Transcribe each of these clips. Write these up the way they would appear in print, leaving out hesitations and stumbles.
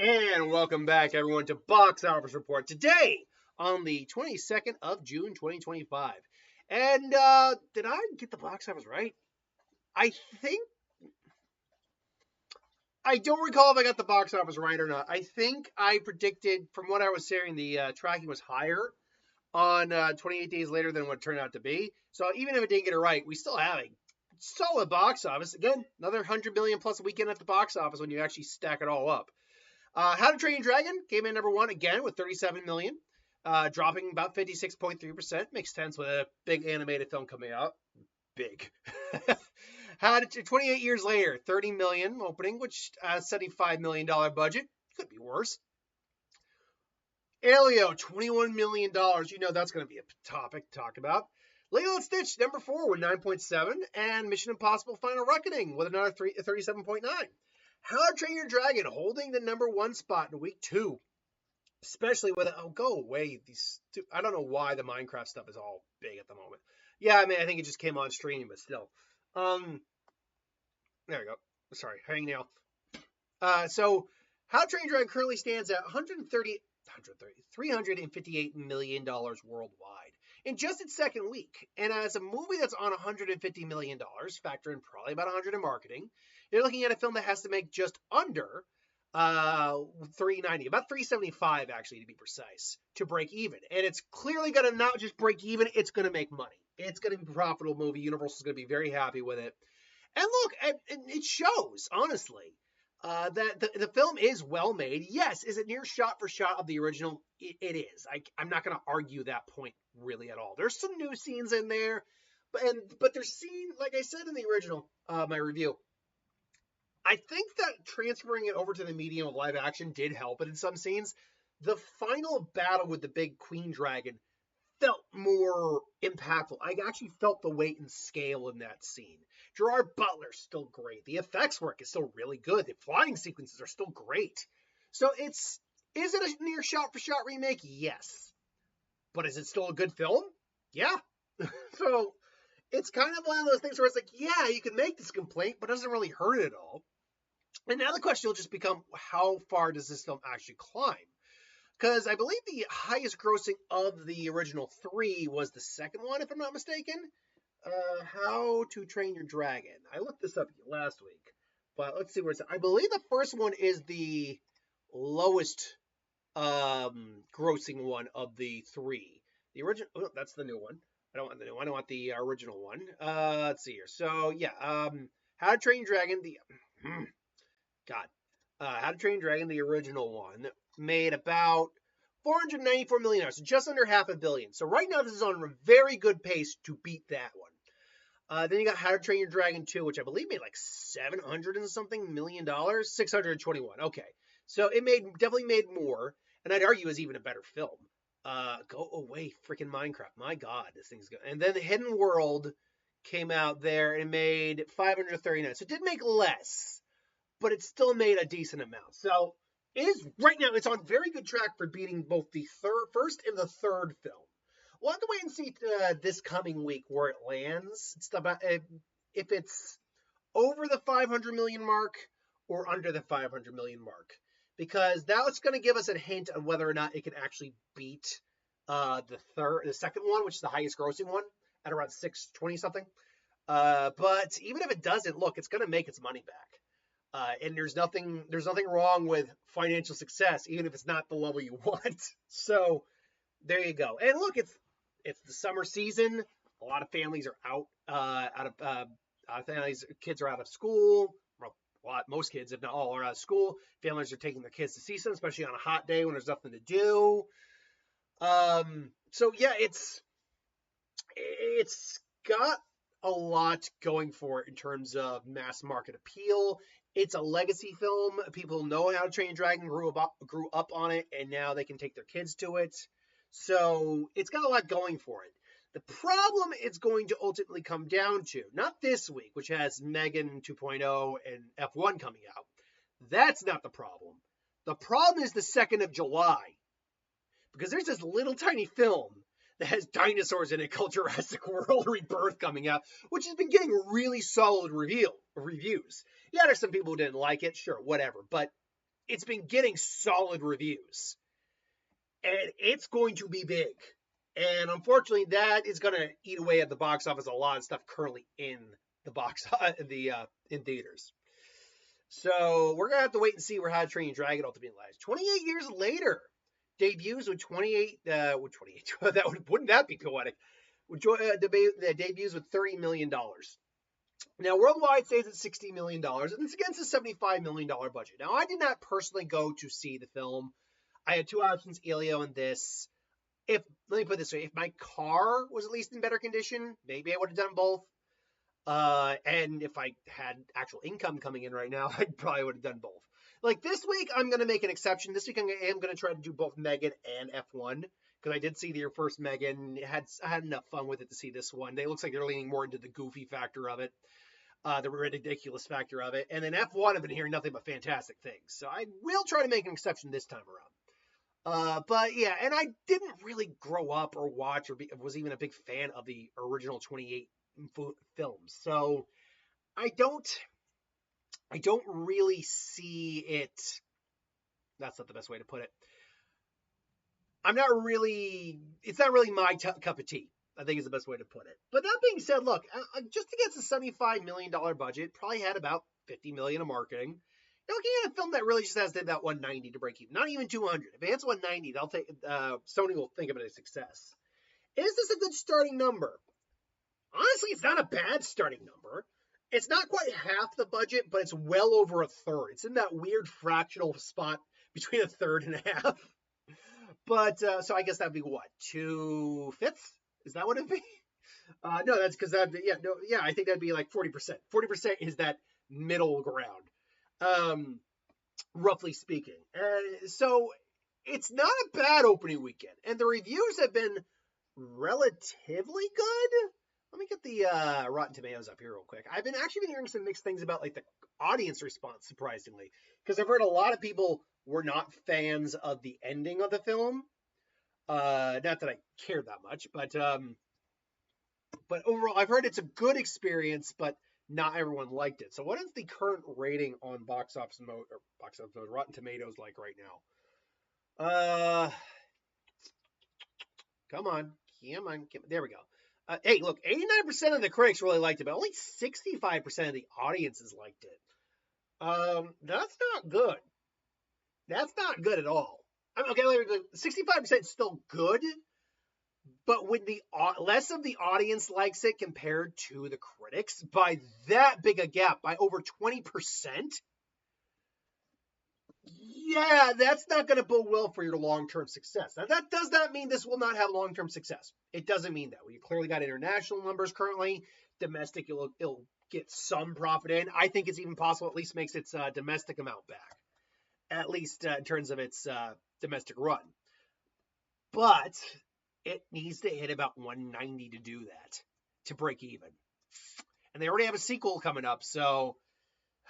And welcome back, everyone, to Box Office Report. Today, on the 22nd of June, 2025. And did I get the box office right? I think, I don't recall if I got the box office right or not. I think I predicted, from what I was hearing, the tracking was higher on 28 days later than what it turned out to be. So even if I didn't get it right, we still have a solid box office. Again, another 100 million plus a weekend at the box office when you actually stack it all up. How to Train Your Dragon came in number one again with 37 million, dropping about 56.3%. Makes sense with a big animated film coming out. Big. 28 years later, 30 million opening, which $75 million budget. Could be worse. Elio, $21 million. You know that's going to be a topic to talk about. Lilo and Stitch, number 4 with 9.7, and Mission Impossible Final Reckoning with another 37.9. How to Train Your Dragon holding the number 1 spot in week 2. Especially with, go away. I don't know why the Minecraft stuff is all big at the moment. Yeah, I mean, I think it just came on stream, but still. There we go. Sorry, hang nail. So, How to Train Your Dragon currently stands at $358 million worldwide in just its second week. And as a movie that's on $150 million, factor in probably about 100 in marketing, you're looking at a film that has to make just under 390, about 375 actually to be precise, to break even. And it's clearly going to not just break even, it's going to make money. It's going to be a profitable movie. Universal's going to be very happy with it. And look, it shows, honestly. That the film is well made. Yes, is it near shot for shot of the original? It is. I'm not going to argue that point really at all. There's some new scenes in there, but there's scenes, like I said in the original, my review. I think that transferring it over to the medium of live action did help it in some scenes. The final battle with the big queen dragon felt more impactful. I actually felt the weight and scale in that scene. Gerard Butler's still great. The effects work is still really good. The flying sequences are still great. So is it a near shot for shot remake? Yes. But is it still a good film? Yeah. So it's kind of one of those things where it's like, yeah, you can make this complaint, but it doesn't really hurt it at all. And now the question will just become, how far does this film actually climb? Because I believe the highest grossing of the original 3 was the second one, if I'm not mistaken. How to Train Your Dragon. I looked this up last week, but let's see where it's at. I believe the first one is the lowest grossing one of the 3. The original, that's the new one. I don't want the new one. I want the original one. Let's see here. So yeah, How to Train Your Dragon. How to Train Your Dragon, the original one, made about $494 million, so just under $500 million. So right now this is on a very good pace to beat that one. Then you got How to Train Your Dragon 2, which I believe made like $700 and something million, 621. Okay, so it definitely made more, and I'd argue is even a better film. Go away, freaking Minecraft! My God, this thing's good. And then the Hidden World came out there and made $539. So it did make less, but it still made a decent amount. So right now it's on very good track for beating both the first and the third film. We'll have to wait and see this coming week where it lands. It's about if it's over the 500 million mark or under the 500 million mark, because that's going to give us a hint on whether or not it can actually beat the second one, which is the highest grossing one at around 620 something. But even if it doesn't, look, it's going to make its money back. And there's nothing wrong with financial success, even if it's not the level you want. So there you go. And look, it's the summer season. A lot of families are kids are out of school. Well, most kids, if not all, are out of school. Families are taking their kids to see some, especially on a hot day when there's nothing to do. So yeah, it's got a lot going for it in terms of mass market appeal. It's a legacy film. People know How to Train Your Dragon, grew up on it, and now they can take their kids to it. So it's got a lot going for it. The problem it's going to ultimately come down to, not this week, which has Megan 2.0 and F1 coming out. That's not the problem. The problem is the 2nd of July. Because there's this little tiny film that has dinosaurs in it called Jurassic World Rebirth coming out, which has been getting really solid reviews. Yeah, there's some people who didn't like it, sure, whatever. But it's been getting solid reviews, and it's going to be big. And unfortunately, that is going to eat away at the box office a lot of stuff currently in the box in theaters. So we're gonna have to wait and see where How to Train Your Dragon ultimately lies. 28 years later, debuts with 28. With 28. Wouldn't that be poetic? Debuts with $30 million. Now, worldwide stays at $60 million, and it's against a $75 million budget. Now, I did not personally go to see the film. I had two options, Elio and this. Let me put it this way, if my car was at least in better condition, maybe I would have done both. And if I had actual income coming in right now, I probably would have done both. Like this week, I'm going to make an exception. This week, I am going to try to do both Megan and F1 because I did see their first Megan. I had enough fun with it to see this one. It looks like they're leaning more into the goofy factor of it, the ridiculous factor of it. And then F1, I've been hearing nothing but fantastic things. So I will try to make an exception this time around. But yeah, and I didn't really grow up or watch or was even a big fan of the original 28 films. So I don't really see it. That's not the best way to put it. It's not really my cup of tea, I think is the best way to put it. But that being said, look, just against a $75 million budget, probably had about $50 million of marketing. You're looking at a film that really just has to about 190 to break even, not even 200. If it hits 190, Sony will think of it as a success. Is this a good starting number? Honestly, it's not a bad starting number. It's not quite half the budget, but it's well over a third. It's in that weird fractional spot between a third and a half. But, so I guess that'd be what? 2/5? Is that what it'd be? No, that's because I think that'd be like 40%. 40% is that middle ground, roughly speaking. So it's not a bad opening weekend. And the reviews have been relatively good. Let me get the Rotten Tomatoes up here real quick. I've been hearing some mixed things about like the audience response, surprisingly, because I've heard a lot of people were not fans of the ending of the film. Not that I cared that much, but overall, I've heard it's a good experience, but not everyone liked it. So, what is the current rating on Box Office Mode Rotten Tomatoes like right now? Come on, there we go. Hey, look, 89% of the critics really liked it, but only 65% of the audiences liked it. That's not good. That's not good at all. I mean, okay, 65% is still good, but when the less of the audience likes it compared to the critics by that big a gap, by over 20%, yeah, that's not going to bode well for your long-term success. Now, that does not mean this will not have long-term success. It doesn't mean that. We clearly got international numbers currently. Domestic, it'll get some profit in. I think it's even possible at least makes its domestic amount back, at least in terms of its domestic run. But it needs to hit about 190 to do that, to break even. And they already have a sequel coming up, so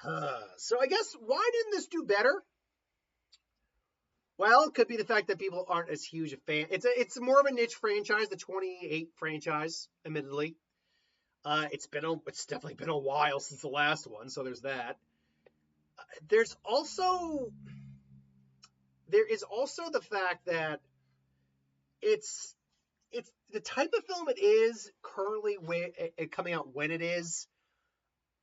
I guess why didn't this do better? Well, it could be the fact that people aren't as huge a fan. It's more of a niche franchise, the 28 franchise, admittedly. It's definitely been a while since the last one, so there's that. There is also the fact that it's the type of film it is currently coming out when it is.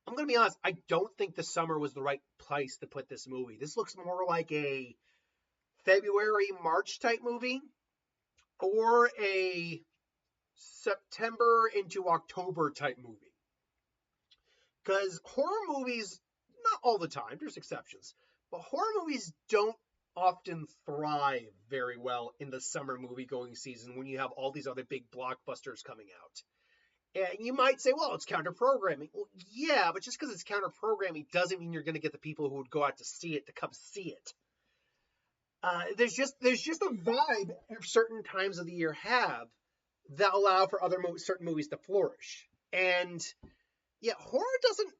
I'm going to be honest, I don't think the summer was the right place to put this movie. This looks more like a February, March type movie, or a September into October type movie. Because horror movies, not all the time, there's exceptions, but horror movies don't often thrive very well in the summer movie going season when you have all these other big blockbusters coming out. And you might say, well, it's counter-programming. Well, yeah, but just because it's counter-programming doesn't mean you're going to get the people who would go out to see it to come see it. There's just a vibe certain times of the year have that allow for certain movies to flourish. And yeah, horror doesn't.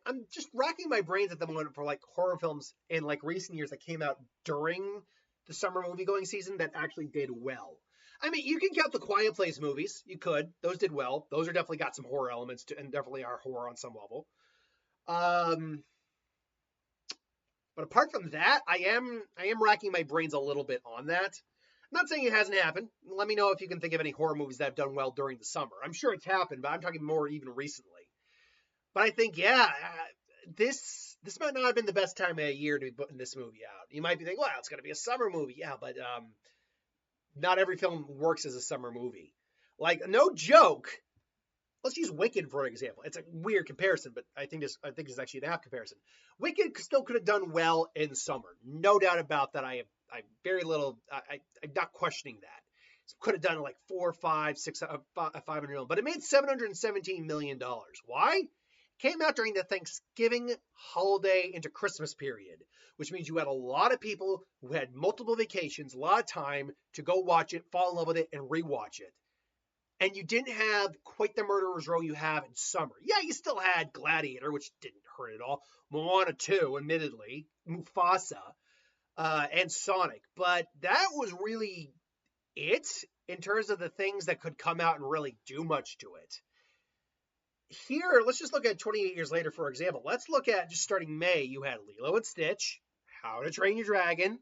I'm just racking my brains at the moment for like horror films in like recent years that came out during the summer movie going season that actually did well. I mean, you can count the Quiet Place movies. You could. Those did well. Those are definitely got some horror elements to, and definitely are horror on some level. But apart from that, I am racking my brains a little bit on that. I'm not saying it hasn't happened. Let me know if you can think of any horror movies that have done well during the summer. I'm sure it's happened, but I'm talking more even recently. But I think, yeah, this might not have been the best time of year to be putting this movie out. You might be thinking, well, it's going to be a summer movie. Yeah, but not every film works as a summer movie. Like, no joke. Let's use Wicked for an example. It's a weird comparison, but I think this is actually an apt comparison. Wicked still could have done well in summer, no doubt about that. I very little. I'm not questioning that. Could have done like 4, 5, 6, 500 million, but it made $717 million. Why? Came out during the Thanksgiving holiday into Christmas period, which means you had a lot of people who had multiple vacations, a lot of time to go watch it, fall in love with it, and rewatch it. And you didn't have quite the murderer's row you have in summer. Yeah, you still had Gladiator, which didn't hurt at all. Moana 2, admittedly. Mufasa. And Sonic. But that was really it in terms of the things that could come out and really do much to it. Here, let's just look at 28 years later, for example. Let's look at just starting May. You had Lilo and Stitch, How to Train Your Dragon,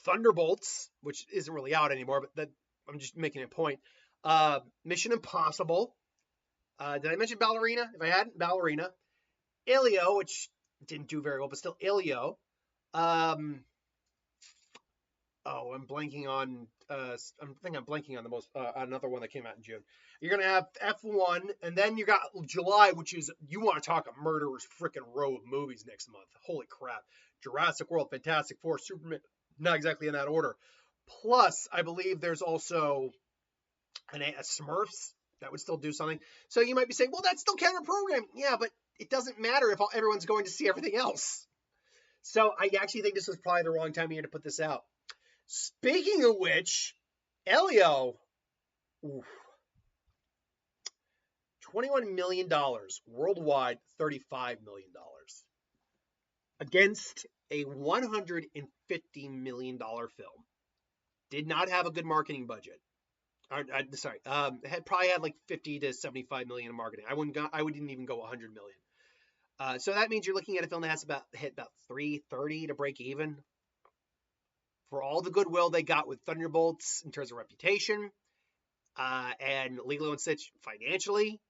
Thunderbolts, which isn't really out anymore, but that I'm just making a point. Mission Impossible. Did I mention Ballerina? If I hadn't, Ballerina. Elio, which didn't do very well, but still Elio. I'm blanking on. I'm blanking on the most another one that came out in June. You're gonna have F1, and then you got July, which is you want to talk a murderer's freaking row of movies next month. Holy crap! Jurassic World, Fantastic Four, Superman. Not exactly in that order. Plus, I believe there's also a Smurfs that would still do something. So you might be saying, well, that's still counter-programming. Yeah, but it doesn't matter if everyone's going to see everything else. So I actually think this was probably the wrong time of year to put this out. Speaking of which, Elio, $21 million worldwide, $35 million against a $150 million film. Did not have a good marketing budget. Probably had like 50 to 75 million in marketing. I wouldn't even go 100 million. So that means you're looking at a film that has hit about 330 to break even. For all the goodwill they got with Thunderbolts in terms of reputation, and Lilo and Stitch financially,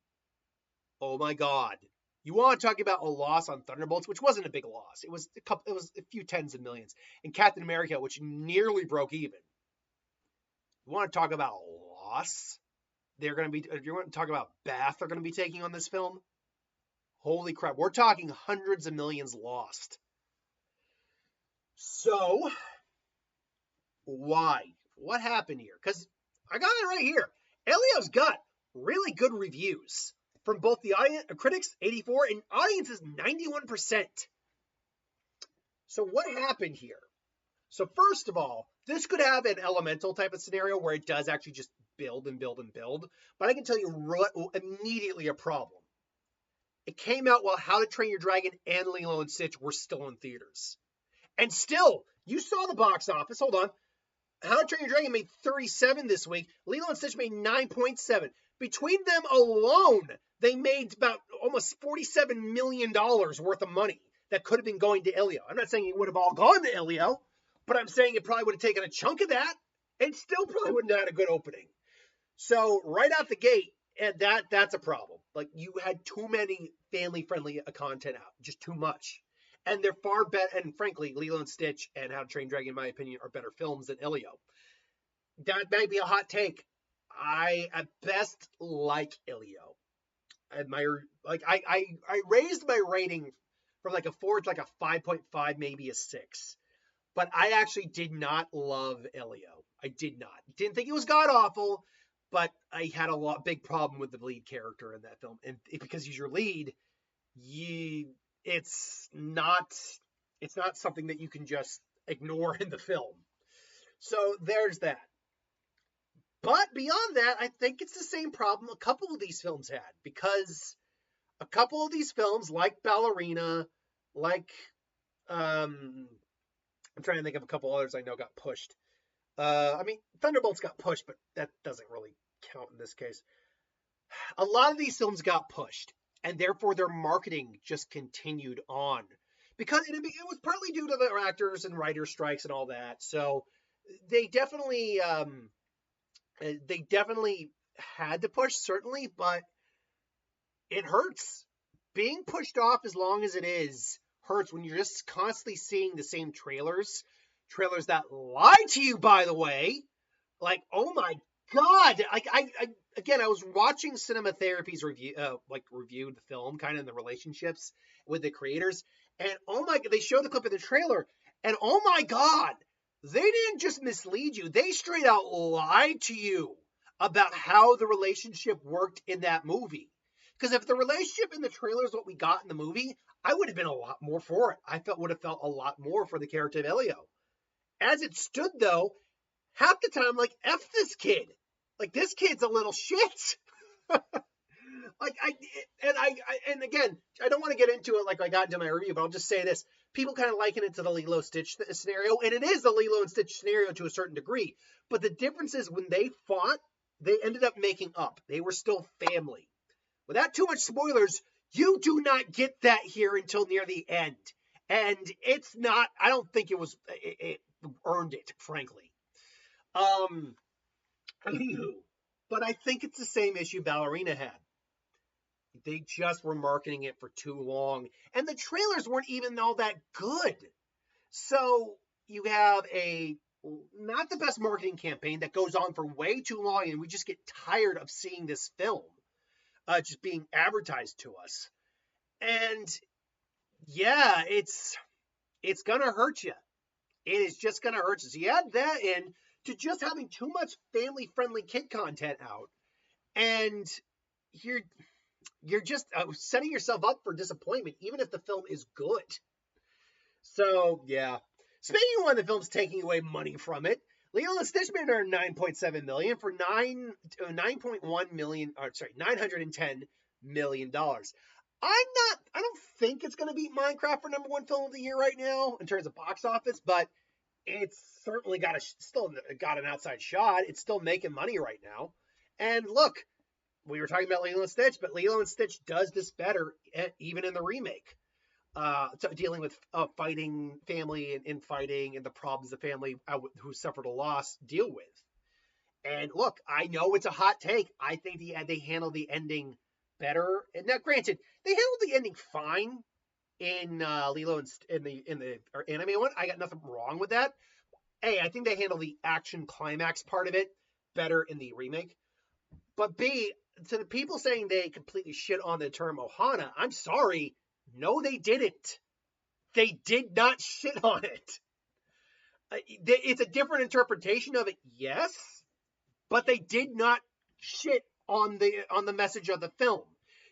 oh my God. You want to talk about a loss on Thunderbolts, which wasn't a big loss. It was a few tens of millions. And Captain America, which nearly broke even. You want to talk about a loss? You want to talk about Bath they're going to be taking on this film? Holy crap. We're talking hundreds of millions lost. So, why? What happened here? Because I got it right here. Elio's got really good reviews from both the critics, 84, and audiences, 91%. So what happened here? So first of all, this could have an elemental type of scenario where it does actually just build and build and build. But I can tell you immediately a problem. It came out while How to Train Your Dragon and Lilo and Stitch were still in theaters. And still, you saw the box office. Hold on. How to Train Your Dragon made 37 this week. Lilo and Stitch made 9.7. Between them alone, they made about almost $47 million worth of money that could have been going to Elio. I'm not saying it would have all gone to Elio, but I'm saying it probably would have taken a chunk of that and still probably wouldn't have had a good opening. So right out the gate, and that's a problem. Like, you had too many family-friendly content out, just too much. And they're far better, and frankly, Lilo and Stitch and How to Train Dragon, in my opinion, are better films than Elio. That might be a hot take. I, at best, like Elio. I raised my rating from like a 4 to like a 5.5, maybe a 6. But I actually did not love Elio. I did not. Didn't think it was god-awful, but I had a big problem with the lead character in that film. And because he's your lead, it's not something that you can just ignore in the film. So there's that. But beyond that, I think it's the same problem a couple of these films had, because a couple of these films, like Ballerina, like I'm trying to think of a couple others I know got pushed. Thunderbolts got pushed, but that doesn't really count in this case. A lot of these films got pushed, and therefore their marketing just continued on, because it was partly due to the actors and writers strikes and all that. So they definitely had to push, certainly, but it hurts. Being pushed off as long as it is hurts when you're just constantly seeing the same trailers that lie to you, by the way. Like, oh my god! Like, again, I was watching Cinema Therapy's review the film, kind of in the relationships with the creators, and oh my, they showed the clip of the trailer, and oh my god, they didn't just mislead you; they straight out lied to you about how the relationship worked in that movie. Because if the relationship in the trailer is what we got in the movie, I would have been a lot more for it. Would have felt a lot more for the character of Elio. As it stood, though, half the time, like, F this kid. Like, this kid's a little shit. Like, and again, I don't want to get into it like I got into my review, but I'll just say this. People kind of liken it to the Lilo Stitch scenario, and it is the Lilo and Stitch scenario to a certain degree. But the difference is when they fought, they ended up making up. They were still family. Without too much spoilers, you do not get that here until near the end. And it's not, I don't think it earned it, frankly. Anywho, but I think it's the same issue Ballerina had. They just were marketing it for too long, and the trailers weren't even all that good. So you have not the best marketing campaign that goes on for way too long, and we just get tired of seeing this film just being advertised to us. And yeah, it's gonna hurt you. It is just gonna hurt you. So you add that in to just having too much family-friendly kid content out, and you're just setting yourself up for disappointment, even if the film is good. So yeah. Speaking of one of the films taking away money from it, Lilo and Stitch made $9.7 million for $9.1 million. $910 million. I don't think it's going to beat Minecraft for number one film of the year right now in terms of box office, but it's certainly still got an outside shot. It's still making money right now. And look, we were talking about Lilo and Stitch, but Lilo and Stitch does this better even in the remake. So dealing with fighting family and infighting and the problems the family who suffered a loss deal with. And look, I know it's a hot take. I think they handled the ending better. And now, granted, they handled the ending fine in Lilo and in the anime one. I got nothing wrong with that. A, I think they handled the action climax part of it better in the remake. But B, to the people saying they completely shit on the term Ohana, I'm sorry. No, they didn't. They did not shit on it. It's a different interpretation of it, yes, but they did not shit on the message of the film.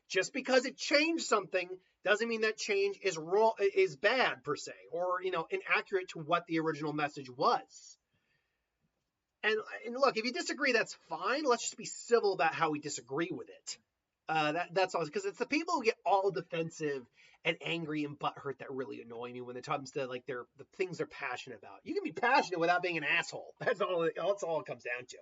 Just because it changed something doesn't mean that change is bad per se, or inaccurate to what the original message was. And look, if you disagree, that's fine. Let's just be civil about how we disagree with it. That's all, because it's the people who get all defensive and angry and butthurt that really annoy me when it comes to like the things they're passionate about. You can be passionate without being an asshole. That's all it comes down to.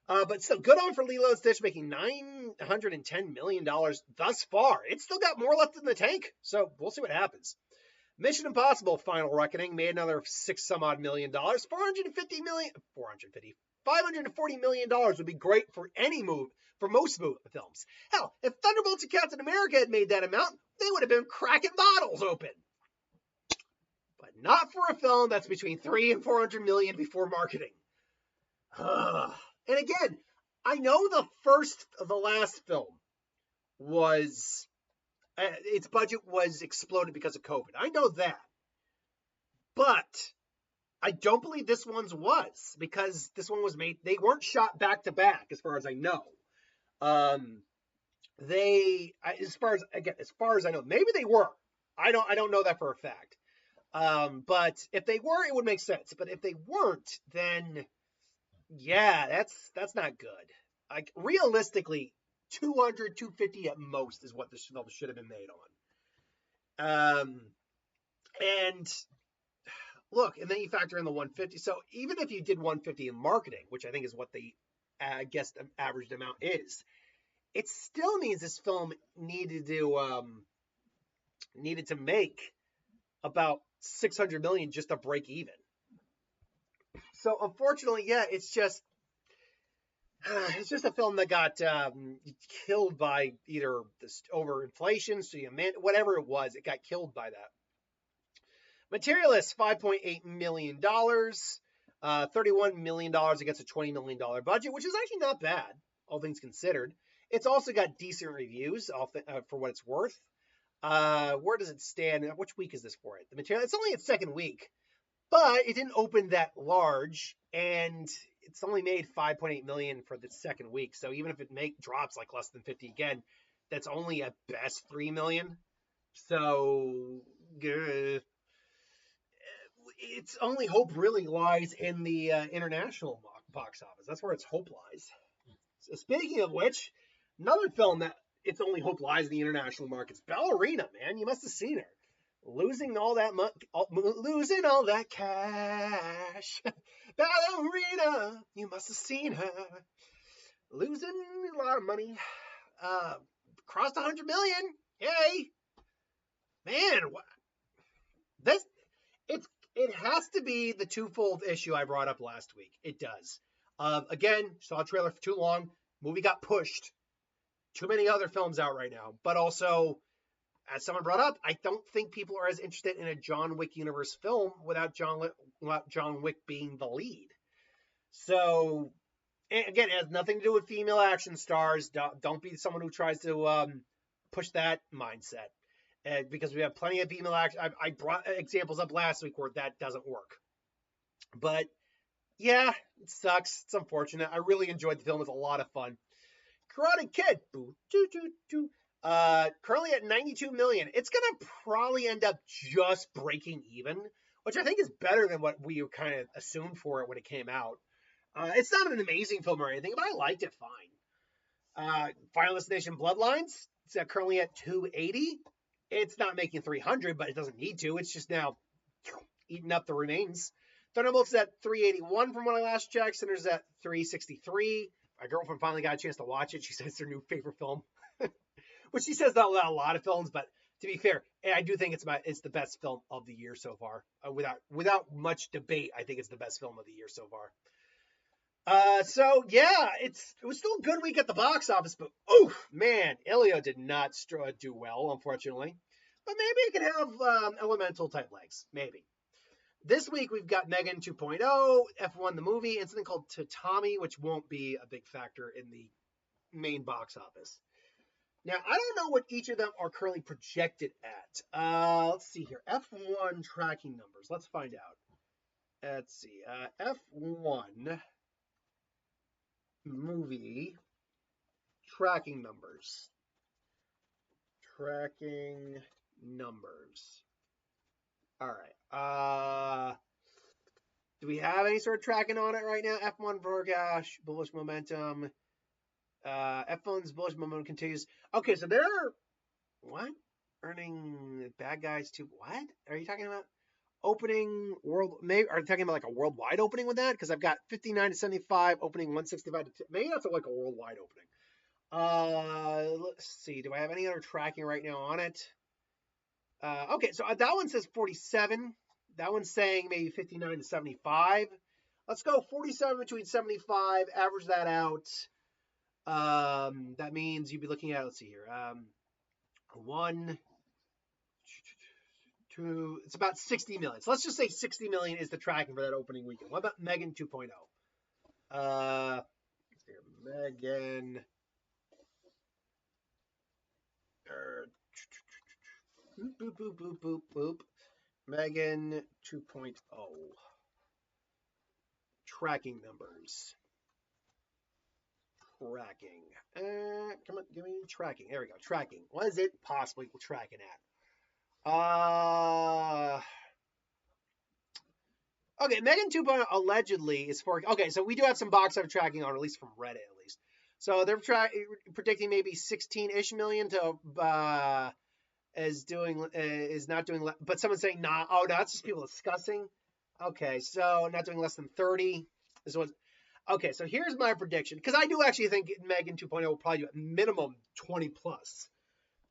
But still, good on for Lilo and Stitch, making $910 million thus far. It's still got more left in the tank, so we'll see what happens. Mission Impossible: Final Reckoning made another $6-some-odd million. $540 million would be great for any move, for most films. Hell, if Thunderbolts and Captain America had made that amount, they would have been cracking bottles open. But not for a film that's between $300 and $400 million before marketing. And again, I know the last film was, its budget was exploded because of COVID. I know that. But I don't believe this one's was, because this one was made, they weren't shot back to back as far as I know. As far as I know, maybe they were. I don't know that for a fact. But if they were, it would make sense. But if they weren't, then yeah, that's not good. Like, realistically, 200, 250 at most is what this film should have been made on. And look, and then you factor in the 150. So even if you did 150 in marketing, which I think is what the averaged amount is, it still means this film needed to make about 600 million just to break even. So unfortunately, yeah, it's just a film that got killed by either this overinflation, whatever it was. It got killed by that. Materialist, $5.8 million, $31 million against a $20 million budget, which is actually not bad, all things considered. It's also got decent reviews for what it's worth. Where does it stand? Which week is this for it? The Material. It's only its second week, but it didn't open that large, and it's only made 5.8 million for the second week. So even if it drops like less than 50 again, that's only at best 3 million. So its only hope really lies in the international box office. That's where its hope lies. So speaking of which, another film that its only hope lies in the international markets, Ballerina, man. You must have seen her. Losing all that cash. Ballerina, you must have seen her. Losing a lot of money. Crossed 100 million. Yay. Man, this it has to be the twofold issue I brought up last week. It does. Again, saw a trailer for too long. Movie got pushed. Too many other films out right now. But also, as someone brought up, I don't think people are as interested in a John Wick universe film without John Wick being the lead. So, again, it has nothing to do with female action stars. Don't be someone who tries to push that mindset. Because we have plenty of female action. I brought examples up last week where that doesn't work. But, yeah, it sucks. It's unfortunate. I really enjoyed the film. It was a lot of fun. Karate Kid. Currently at 92 million. It's going to probably end up just breaking even, which I think is better than what we kind of assumed for it when it came out. It's not an amazing film or anything, but I liked it fine. Final Destination Bloodlines. It's currently at 280. It's not making 300, but it doesn't need to. It's just now eating up the remains. Thunderbolts is at 381 from when I last checked. Sinners at 363. My girlfriend finally got a chance to watch it. She says it's her new favorite film. Which she says about a lot of films, but to be fair, I do think it's the best film of the year so far. Without much debate, I think it's the best film of the year so far. So yeah, it was still a good week at the box office, but man, Elio did not do well, unfortunately. But maybe it could have Elemental type legs, maybe. This week we've got Megan 2.0, F1 the movie, and something called Tatami, which won't be a big factor in the main box office. Now, I don't know what each of them are currently projected at. Let's see here. F1 tracking numbers. Let's find out. Let's see. F1 movie tracking numbers. Tracking numbers. All right. Do we have any sort of tracking on it right now? F1 forecast, bullish momentum. F1's bullish momentum continues. Okay, so they're what? Earning bad guys too. What are you talking about? Opening world? Maybe are you talking about like a worldwide opening with that? Because I've got 59 to 75, opening 165 to maybe that's like a worldwide opening. Let's see. Do I have any other tracking right now on it? Okay, so that one says 47. That one's saying maybe 59 to 75. Let's go 47 between 75. Average that out. That means you'd be looking at, let's see here, 1, 2, it's about 60 million. So let's just say 60 million is the tracking for that opening weekend. What about Megan 2.0? Megan, boop. Megan 2.0. Tracking numbers. Tracking. Come on, give me tracking. There we go. Tracking. What is it possibly tracking at? Okay, Megan 2.0 allegedly is for. Okay, so we do have some box office tracking on, at least from Reddit, at least. So they're predicting maybe 16-ish million to is not doing. But someone's saying nah. Oh, no, that's just people discussing. Okay, so not doing less than 30. This was. Okay, so here's my prediction, because I do actually think Megan 2.0 will probably do at minimum 20 plus.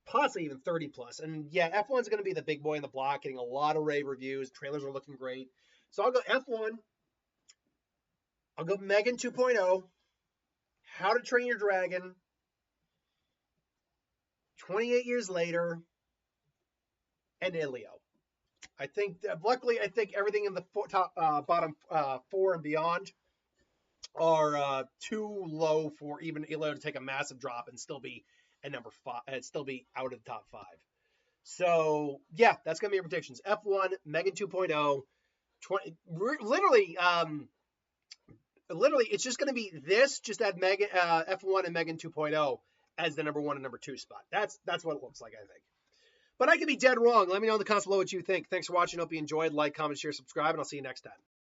possibly even 30 plus. And yeah, F1's going to be the big boy in the block, getting a lot of rave reviews. Trailers are looking great. So I'll go F1. I'll go Megan 2.0. How to Train Your Dragon. 28 years later. And Elio. I think, luckily, I think everything in the bottom four and beyond are too low for even Elio to take a massive drop and still be at number 5 and still be out of the top 5. So yeah, that's gonna be your predictions. F1, Megan 2.0, literally, it's just gonna be this. Just add Megan F1 and Megan 2.0 as the number 1 and number 2 spot. That's what it looks like, I think. But I could be dead wrong. Let me know in the comments below what you think. Thanks for watching. Hope you enjoyed. Like, comment, share, subscribe, and I'll see you next time.